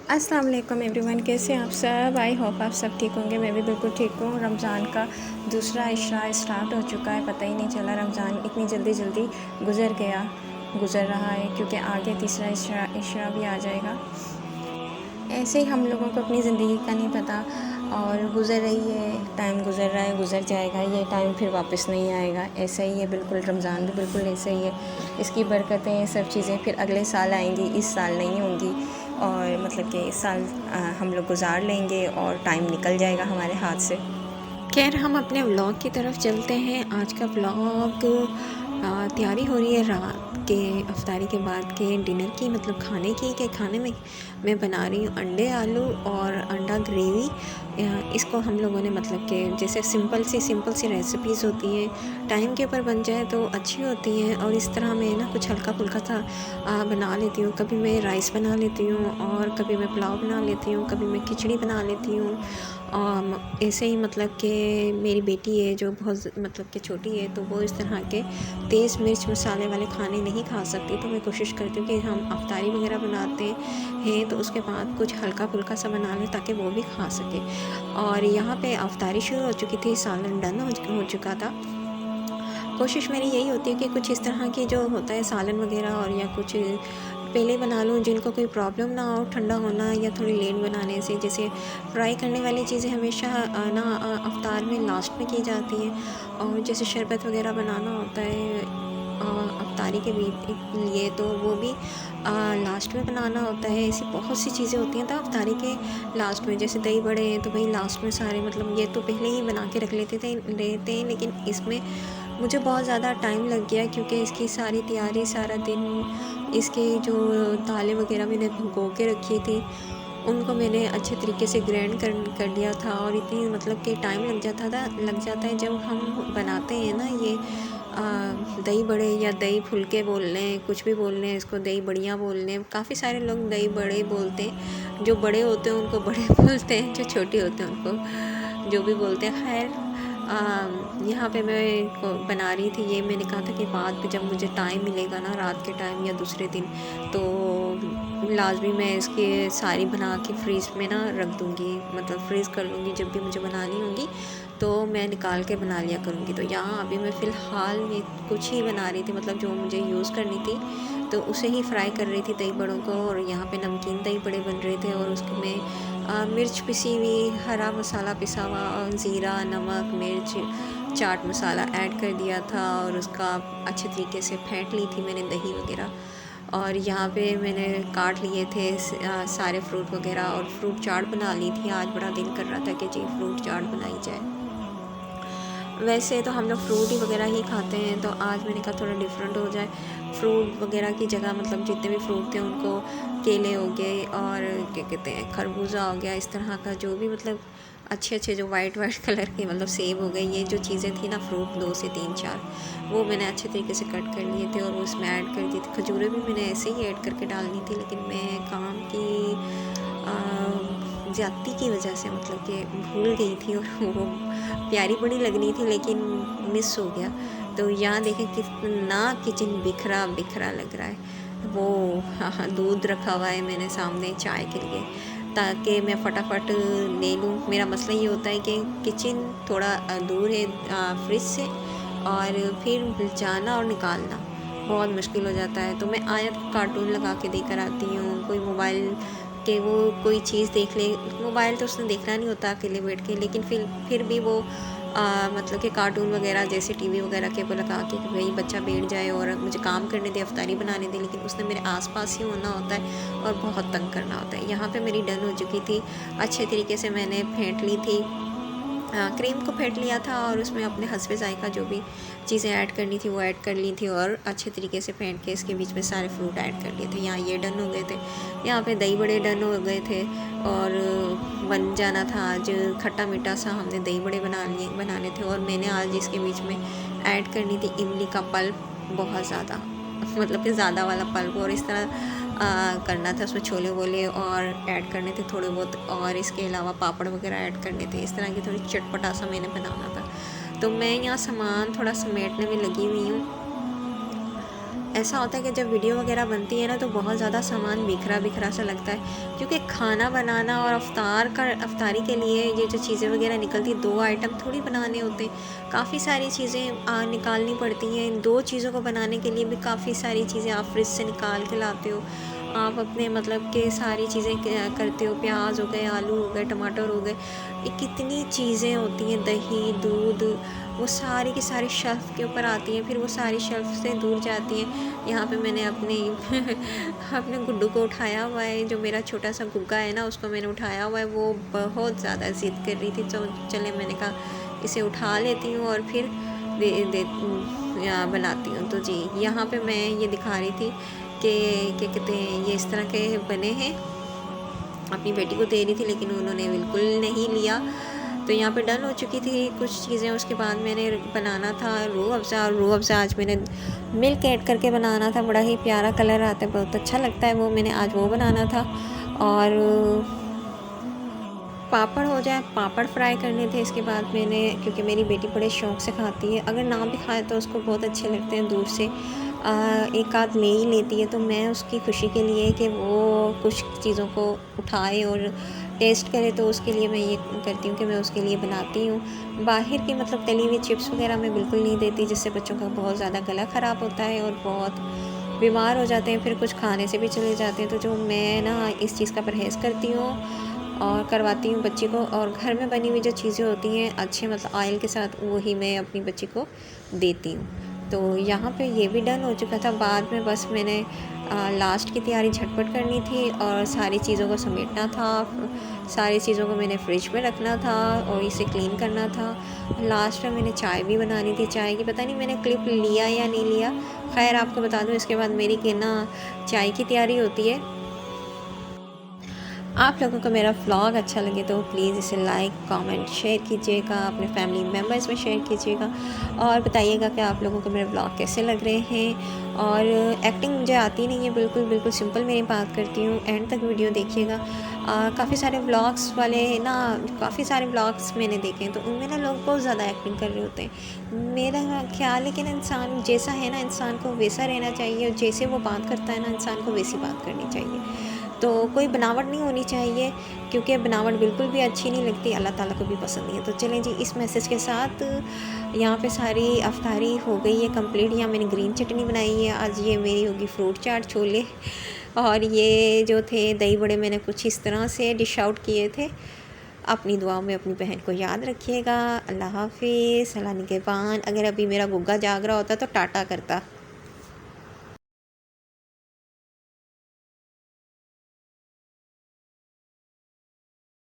अस्सलाम वालेकुम एवरीवन, कैसे हैं आप सब। आई होप आप सब ठीक होंगे। मैं भी बिल्कुल ठीक हूँ। रमज़ान का दूसरा इशरा स्टार्ट हो चुका है, पता ही नहीं चला रमज़ान इतनी जल्दी गुज़र रहा है, क्योंकि आगे तीसरा इशरा भी आ जाएगा। ऐसे ही हम लोगों को अपनी ज़िंदगी का नहीं पता, और गुज़र रही है, टाइम गुज़र रहा है, गुज़र जाएगा, ये टाइम फिर वापस नहीं आएगा। ऐसा ही है, बिल्कुल रमज़ान भी बिल्कुल ऐसा ही है। इसकी बरकतें, ये सब चीज़ें फिर अगले साल आएंगी, इस साल नहीं होंगी। और मतलब कि इस साल हम लोग गुज़ार लेंगे और टाइम निकल जाएगा हमारे हाथ से। खैर, हम अपने व्लॉग की तरफ चलते हैं। आज का व्लॉग तैयारी हो रही है रात के अफ्तारी के बाद के डिनर की, मतलब खाने की। के खाने में मैं बना रही हूँ अंडे आलू और अंडा ग्रेवी। इसको हम लोगों ने मतलब कि जैसे सिंपल सी रेसिपीज़ होती हैं, टाइम के ऊपर बन जाए तो अच्छी होती हैं। और इस तरह मैं ना कुछ हल्का फुल्का सा बना लेती हूँ। कभी मैं राइस बना लेती हूँ, और कभी मैं पुलाव बना लेती हूँ, कभी मैं खिचड़ी बना लेती हूँ। ऐसे ही मतलब कि मेरी बेटी है जो बहुत मतलब कि छोटी है, तो वो इस तरह के तेज़ मिर्च मसाले वाले खाने नहीं खा सकती। तो मैं कोशिश करती हूँ कि हम अफ्तारी वगैरह बनाते हैं तो उसके बाद कुछ हल्का फुल्का सा बना लें ताकि वो भी खा सके। और यहाँ पे अफ्तारी शुरू हो चुकी थी, सालन डन हो चुका था। कोशिश मेरी यही होती है कि कुछ इस तरह की जो होता है सालन वगैरह, और या कुछ पहले बना लूँ जिनको कोई प्रॉब्लम ना हो ठंडा होना या थोड़ी लेट बनाने से। जैसे फ्राई करने वाली चीज़ें हमेशा अफ्तार में लास्ट में की जाती हैं। और जैसे शरबत वगैरह बनाना होता है अफ्तारी के लिए, तो वो भी लास्ट में बनाना होता है। ऐसी बहुत सी चीज़ें होती हैं तो अफ्तारी के लास्ट में, जैसे दही बड़े हैं तो भाई लास्ट में सारे, मतलब ये तो पहले ही बना के रख लेते हैं, लेकिन इसमें मुझे बहुत ज़्यादा टाइम लग गया, क्योंकि इसकी सारी तैयारी, सारा दिन इसके जो दालें वगैरह मैंने भिगो के रखी थी, उनको मैंने अच्छे तरीके से ग्राइंड कर लिया था। और इतनी मतलब कि टाइम लग जाता है जब हम बनाते हैं ना ये दही बड़े या दही फुलके बोल लें, कुछ भी बोल लें, इसको दही बड़ियाँ बोल लें। काफ़ी सारे लोग दही बड़े बोलते हैं, जो बड़े होते हैं उनको बड़े बोलते हैं, जो छोटे होते हैं उनको जो भी बोलते हैं। खैर, यहाँ पे मैं बना रही थी ये। मैंने कहा था कि बाद में जब मुझे टाइम मिलेगा ना, रात के टाइम या दूसरे दिन, तो लाजमी मैं इसके सारी बना के फ्रीज़ में ना रख दूँगी, मतलब फ्रीज़ कर लूँगी। जब भी मुझे बनानी होगी तो मैं निकाल के बना लिया करूँगी। तो यहाँ अभी मैं फ़िलहाल में कुछ ही बना रही थी, मतलब जो मुझे यूज़ करनी थी तो उसे ही फ्राई कर रही थी, दही बड़ों को। और यहाँ पे नमकीन दही बड़े बन रहे थे, और उसके में मिर्च पिसी हुई, हरा मसाला पिसा हुआ, और ज़ीरा, नमक, मिर्च, चाट मसाला ऐड कर दिया था, और उसका अच्छे तरीके से फेंट ली थी मैंने दही वगैरह। और यहाँ पे मैंने काट लिए थे सारे फ्रूट वगैरह, और फ्रूट चाट बना ली थी। आज बड़ा दिल कर रहा था कि जी फ्रूट चाट बनाई जाए। वैसे तो हम लोग फ्रूट ही वगैरह ही खाते हैं, तो आज मैंने कहा थोड़ा डिफरेंट हो जाए। फ्रूट वगैरह की जगह, मतलब जितने भी फ्रूट थे उनको, केले हो गए और क्या कहते हैं खरबूजा हो गया, इस तरह का जो भी, मतलब अच्छे जो वाइट कलर के, मतलब सेब हो गए, ये जो चीज़ें थी ना, फ्रूट 2 से 3-4, वो मैंने अच्छे तरीके से कट कर लिए थे और वो उसमें ऐड कर दी थी। खजूरें भी मैंने ऐसे ही ऐड करके डालनी थी, लेकिन मैं काम की ज़्यादती की वजह से मतलब कि भूल गई थी, और वो प्यारी बड़ी लगनी थी लेकिन मिस हो गया। तो यहाँ देखें कितना किचन बिखरा बिखरा लग रहा है। वो हाँ, दूध रखा हुआ है मैंने सामने चाय के लिए, ताकि मैं फटाफट ले लूँ। मेरा मसला ये होता है कि किचन थोड़ा दूर है फ्रिज से, और फिर जाना और निकालना बहुत मुश्किल हो जाता है। तो मैं आयत को कार्टून लगा के देकर आती हूँ, कोई मोबाइल कि वो कोई चीज़ देख ले। मोबाइल तो उसने देखना नहीं होता अकेले बैठ के, लेकिन फिर भी वो मतलब कि कार्टून वगैरह जैसे टीवी वगैरह के वो लगा के कि भाई बच्चा बैठ जाए और मुझे काम करने दे, अफ्तारी बनाने दे, लेकिन उसने मेरे आसपास ही होना होता है और बहुत तंग करना होता है। यहाँ पे मेरी डन हो चुकी थी, अच्छे तरीके से मैंने फेंट ली थी, क्रीम को फेंट लिया था, और उसमें अपने हस्बे ज़ायक़ा जो भी चीज़ें ऐड करनी थी वो ऐड कर ली थी, और अच्छे तरीके से फेंट के इसके बीच में सारे फ्रूट ऐड कर लिए थे। यहाँ ये डन हो गए थे। यहाँ पे दही बड़े डन हो गए थे, और बन जाना था आज खट्टा मीठा सा। हमने दही बड़े बनाने थे, और मैंने आज इसके बीच में ऐड करनी थी इमली का पल्प, बहुत ज़्यादा मतलब कि ज़्यादा वाला पल्प, और इस तरह करना था। उसमें छोले वोले और ऐड करने थे थोड़े बहुत, और इसके अलावा पापड़ वगैरह ऐड करने थे। इस तरह की थोड़ी चटपटा सा मैंने बनाना था। तो मैं यहाँ सामान थोड़ा समेटने में लगी हुई हूँ। ऐसा होता है कि जब वीडियो वगैरह बनती है ना तो बहुत ज़्यादा सामान बिखरा बिखरा सा लगता है, क्योंकि खाना बनाना और अफ्तारी के लिए ये जो चीज़ें वगैरह निकलती है, 2 आइटम थोड़ी बनाने होते हैं, काफ़ी सारी चीज़ें निकालनी पड़ती हैं। इन 2 चीज़ों को बनाने के लिए भी काफ़ी सारी चीज़ें आप फ्रिज से निकाल के लाते हो, आप अपने मतलब के सारी चीज़ें करते हो, प्याज हो गए, आलू हो गए, टमाटर हो गए, ये कितनी चीज़ें होती हैं, दही, दूध, वो सारी की सारी शेल्फ़ के ऊपर आती हैं, फिर वो सारी शेल्फ़ से दूर जाती हैं। यहाँ पे मैंने अपने अपने गुड्डू को उठाया हुआ है, जो मेरा छोटा सा गुग्गा है ना, उसको मैंने उठाया हुआ है। वो बहुत ज़्यादा ज़िद कर रही थी, तो चले मैंने कहा इसे उठा लेती हूँ और फिर बनाती हूँ। तो जी, यहाँ पे मैं ये दिखा रही थी कि क्या कहते हैं, ये इस तरह के बने हैं, अपनी बेटी को दे रही थी लेकिन उन्होंने बिल्कुल नहीं लिया। तो यहाँ पे डन हो चुकी थी कुछ चीज़ें। उसके बाद मैंने बनाना था रूह अफ़ज़ा आज मैंने मिल्क ऐड करके बनाना था, बड़ा ही प्यारा कलर आता है, बहुत अच्छा लगता है वो, मैंने आज वो बनाना था। और पापड़ हो जाए, पापड़ फ्राई करने थे। इसके बाद मैंने, क्योंकि मेरी बेटी बड़े शौक़ से खाती है, अगर ना भी खाए तो उसको बहुत अच्छे लगते हैं, दूर से एक आध ले ही लेती है। तो मैं उसकी खुशी के लिए कि वो कुछ चीज़ों को उठाए और टेस्ट करे, तो उसके लिए मैं ये करती हूँ कि मैं उसके लिए बनाती हूँ। बाहर की मतलब तली हुई चिप्स वगैरह मैं बिल्कुल नहीं देती, जिससे बच्चों का बहुत ज़्यादा गला ख़राब होता है और बहुत बीमार हो जाते हैं, फिर कुछ खाने से भी चले जाते हैं। तो जो मैं ना इस चीज़ का परहेज़ करती हूँ और करवाती हूँ बच्ची को, और घर में बनी हुई जो चीज़ें होती हैं अच्छे मतलब ऑयल के साथ, वही मैं अपनी बच्ची को देती हूँ। तो यहाँ पे ये भी डन हो चुका था। बाद में बस मैंने लास्ट की तैयारी झटपट करनी थी और सारी चीज़ों को समेटना था, सारी चीज़ों को मैंने फ्रिज में रखना था और इसे क्लीन करना था। लास्ट में मैंने चाय भी बनानी थी। चाय की पता नहीं मैंने क्लिप लिया या नहीं लिया, खैर आपको बता दूँ, इसके बाद मेरी कि ना चाय की तैयारी होती है। आप लोगों को मेरा व्लॉग अच्छा लगे तो प्लीज़ इसे लाइक, कमेंट, शेयर कीजिएगा, अपने फैमिली मेम्बर्स में शेयर कीजिएगा और बताइएगा कि आप लोगों को मेरे व्लॉग कैसे लग रहे हैं। और एक्टिंग मुझे आती नहीं है, बिल्कुल सिंपल मेरी बात करती हूँ। एंड तक वीडियो देखिएगा। काफ़ी सारे व्लॉग्स वाले ना, काफ़ी सारे व्लॉग्स मैंने देखे हैं, तो उनमें ना लोग बहुत ज़्यादा एक्टिंग कर रहे होते हैं। मेरा ख्याल है कि ना, इंसान जैसा है ना, इंसान को वैसा रहना चाहिए, और जैसे वो बात करता है ना, इंसान को वैसी बात करनी चाहिए। तो कोई बनावट नहीं होनी चाहिए, क्योंकि बनावट बिल्कुल भी अच्छी नहीं लगती, अल्लाह ताला को भी पसंद नहीं है। तो चलें जी, इस मैसेज के साथ यहाँ पे सारी अफ्तारी हो गई है कंप्लीट। यहाँ मैंने ग्रीन चटनी बनाई है, आज ये मेरी होगी फ्रूट चाट, छोले, और ये जो थे दही बड़े मैंने कुछ इस तरह से डिश आउट किए थे। अपनी दुआओं में अपनी बहन को याद रखिएगा। अल्लाह हाफिज़, अल्लाह निगहबान। अगर अभी मेरा गुग्गा जाग रहा होता तो टाटा करता।